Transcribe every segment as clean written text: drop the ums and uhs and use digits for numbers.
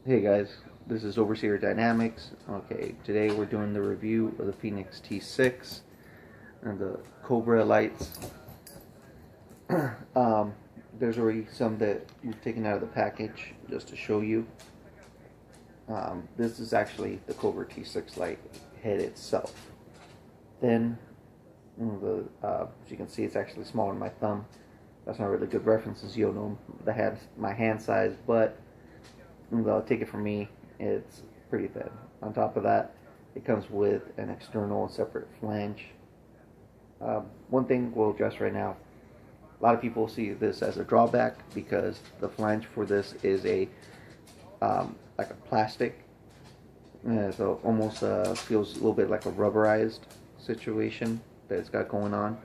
Hey guys, this is Overseer Dynamics. Okay, today we're doing the review of the Feniex T6 and the Cobra lights. um, there's already some that we've taken out of the package just to show you. This is actually the Cobra T6 light head itself. Then, as you can see, it's actually smaller than my thumb. That's not really good references. You'll know my hand size, but take it from me, it's pretty thin. On top of that, it comes with an external and separate flange. One thing we'll address right now, a lot of people see this as a drawback because the flange for this is like a plastic, so almost feels a little bit like a rubberized situation that it's got going on.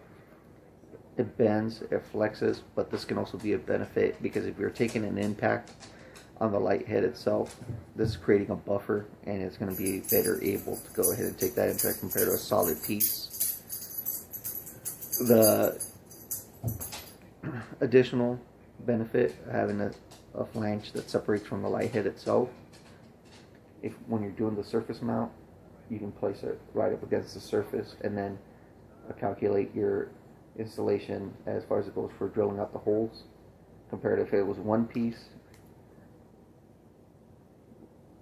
It bends, it flexes, but this can also be a benefit because if you're taking an impact on the light head itself, this is creating a buffer and it's going to be better able to go ahead and take that impact compared to a solid piece. The additional benefit of having a flange that separates from the light head itself, when you're doing the surface mount, you can place it right up against the surface and then calculate your installation as far as it goes for drilling out the holes, compared to if it was one piece,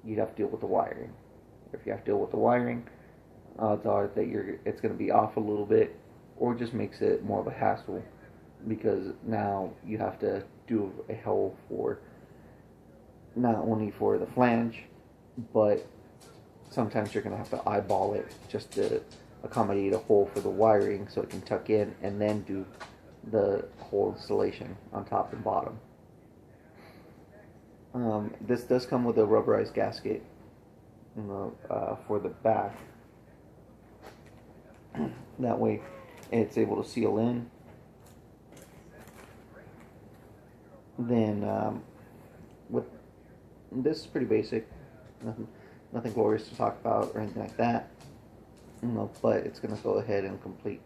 you'd have to deal with the wiring. If you have to deal with the wiring, odds are that it's going to be off a little bit, or just makes it more of a hassle because now you have to do a hole for not only for the flange, but sometimes you're going to have to eyeball it just to accommodate a hole for the wiring so it can tuck in, and then do the whole installation on top and bottom. This does come with a rubberized gasket, for the back. That way it's able to seal in. Then with this is pretty basic, nothing glorious to talk about or anything like that. But it's going to go ahead and complete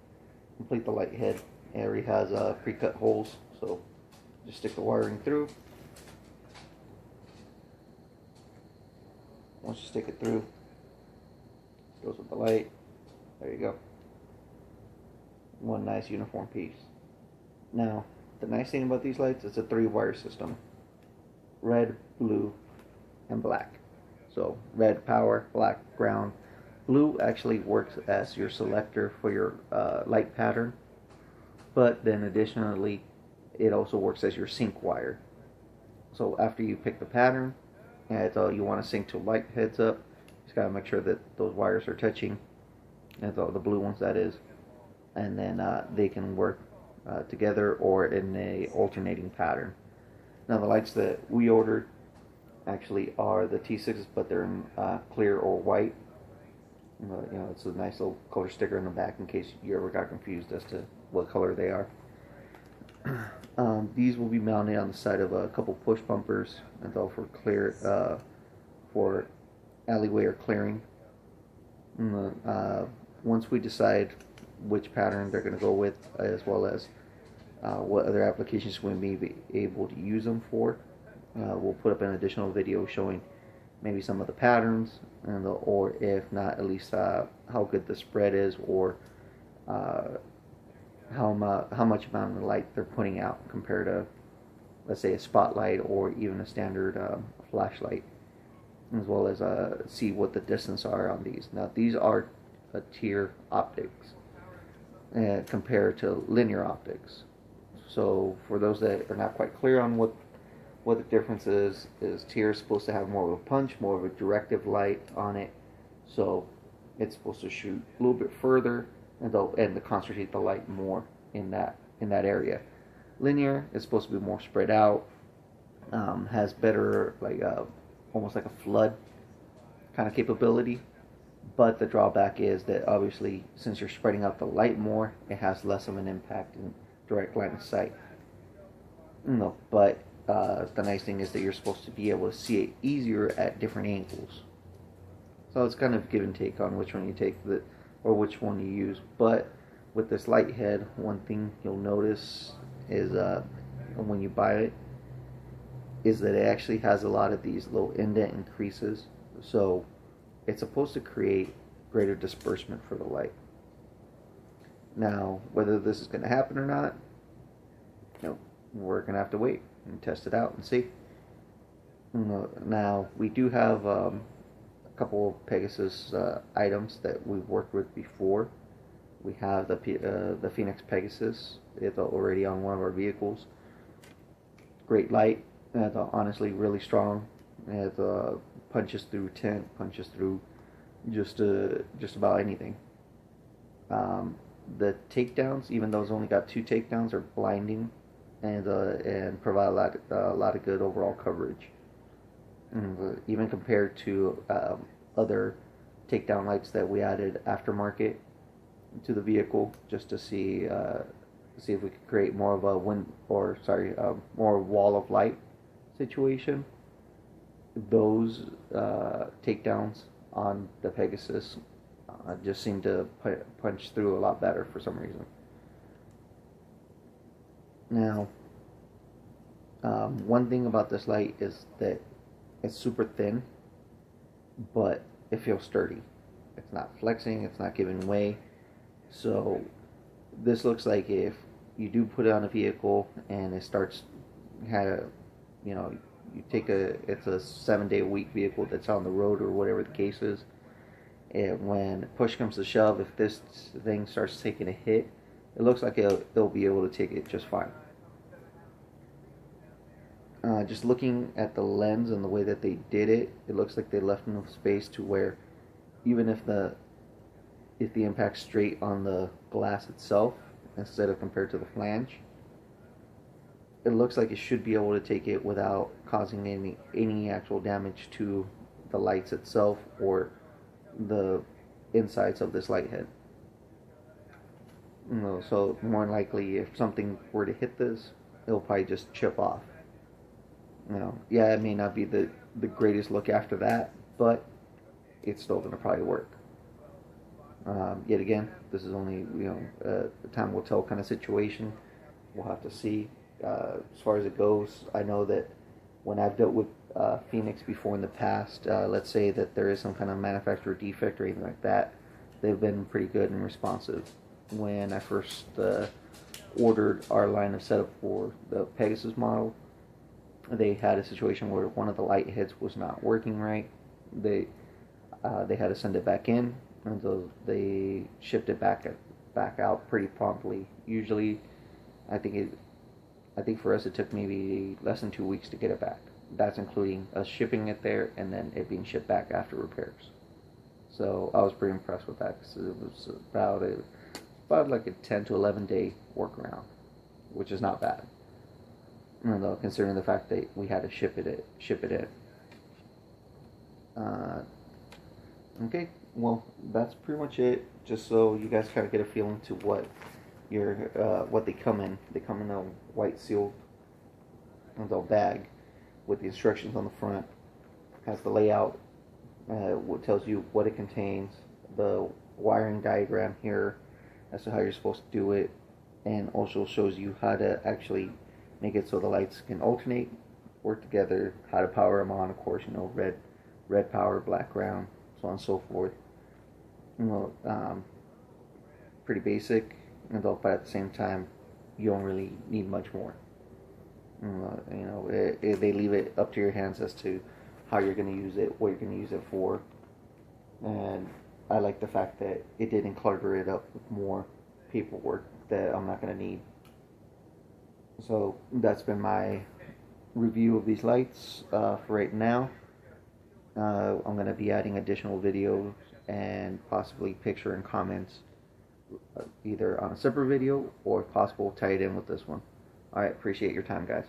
the light head. It already has pre-cut holes, so just stick the wiring through. Once you stick it through, it goes with the light. There you go. One nice uniform piece. Now, the nice thing about these lights, it's a 3-wire system. Red, blue, and black. So, red power, black ground. Blue actually works as your selector for your light pattern, but then additionally, it also works as your sync wire. So after you pick the pattern, and you want to sync to light heads up, you just got to make sure that those wires are touching, and the blue ones that is, and then they can work together or in a alternating pattern. Now the lights that we ordered actually are the T6s, but they're in clear or white. It's a nice little color sticker in the back in case you ever got confused as to what color they are. These will be mounted on the side of a couple push bumpers, and for for alleyway or clearing. Once we decide which pattern they're going to go with, as well as what other applications we may be able to use them for, we'll put up an additional video showing maybe some of the patterns, or if not, at least how good the spread is, or how much amount of light they're putting out compared to, let's say, a spotlight or even a standard flashlight, as well as see what the distance are on these. Now these are tier optics compared to linear optics. So for those that are not quite clear on what the difference is tier is supposed to have more of a punch, more of a directive light on it, so it's supposed to shoot a little bit further and to concentrate the light more in that area. Linear is supposed to be more spread out, has better almost like a flood kind of capability, but the drawback is that obviously since you're spreading out the light more, it has less of an impact in direct line of sight. But the nice thing is that you're supposed to be able to see it easier at different angles. So it's kind of give and take on which one you take or which one you use. But with this light head, one thing you'll notice is when you buy it, is that it actually has a lot of these little indent and creases, so it's supposed to create greater disbursement for the light. Now, whether this is going to happen or not, we're going to have to wait and test it out and see. Now, we do have a couple of Pegasus items that we've worked with before. We have the Feniex Pegasus. It's already on one of our vehicles. Great light. It's honestly really strong. It punches through tint, punches through just about anything. The takedowns, even though it's only got 2 takedowns, are blinding and provide a lot of good overall coverage. And, even compared to other takedown lights that we added aftermarket to the vehicle, just to see if we could create more of a more wall of light situation. Those takedowns on the Pegasus just seem to punch through a lot better for some reason. Now, one thing about this light is that it's super thin, but it feels sturdy. It's not flexing, it's not giving way. So this looks like if you do put it on a vehicle and it starts you take it's a 7-day-a-week vehicle that's on the road or whatever the case is, and when push comes to shove, if this thing starts taking a hit, it looks like it'll be able to take it just fine. Just looking at the lens and the way that they did it, it looks like they left enough space to where even if the impact's straight on the glass itself instead of compared to the flange, it looks like it should be able to take it without causing any actual damage to the lights itself or the insides of this light head. So more than likely, if something were to hit this, it'll probably just chip off. Yeah, it may not be the greatest look after that, but it's still going to probably work. Yet again, this is only a time will tell kind of situation. We'll have to see. As far as it goes, I know that when I've dealt with Feniex before in the past, let's say that there is some kind of manufacturer defect or anything like that, they've been pretty good and responsive. When I first ordered our line of setup for the Pegasus model, they had a situation where one of the light heads was not working right. They had to send it back in, and so they shipped it back out pretty promptly. Usually, I think for us it took maybe less than 2 weeks to get it back. That's including us shipping it there and then it being shipped back after repairs. So I was pretty impressed with that because it was about like a 10 to 11 day workaround, which is not bad. Though, considering the fact that we had to ship it in. Okay, well, that's pretty much it. Just so you guys kind of get a feeling to what they come in. They come in a white sealed bag with the instructions on the front. Has the layout, what tells you what it contains, the wiring diagram here as to how you're supposed to do it, and also shows you how to actually make it so the lights can alternate, work together, how to power them on, of course, red power, black ground, so on and so forth. Pretty basic, but at the same time, you don't really need much more. They leave it up to your hands as to how you're going to use it, what you're going to use it for, and I like the fact that it didn't clutter it up with more paperwork that I'm not going to need. So that's been my review of these lights for right now. I'm going to be adding additional videos and possibly picture and comments either on a separate video or if possible tie it in with this one. Alright, appreciate your time, guys.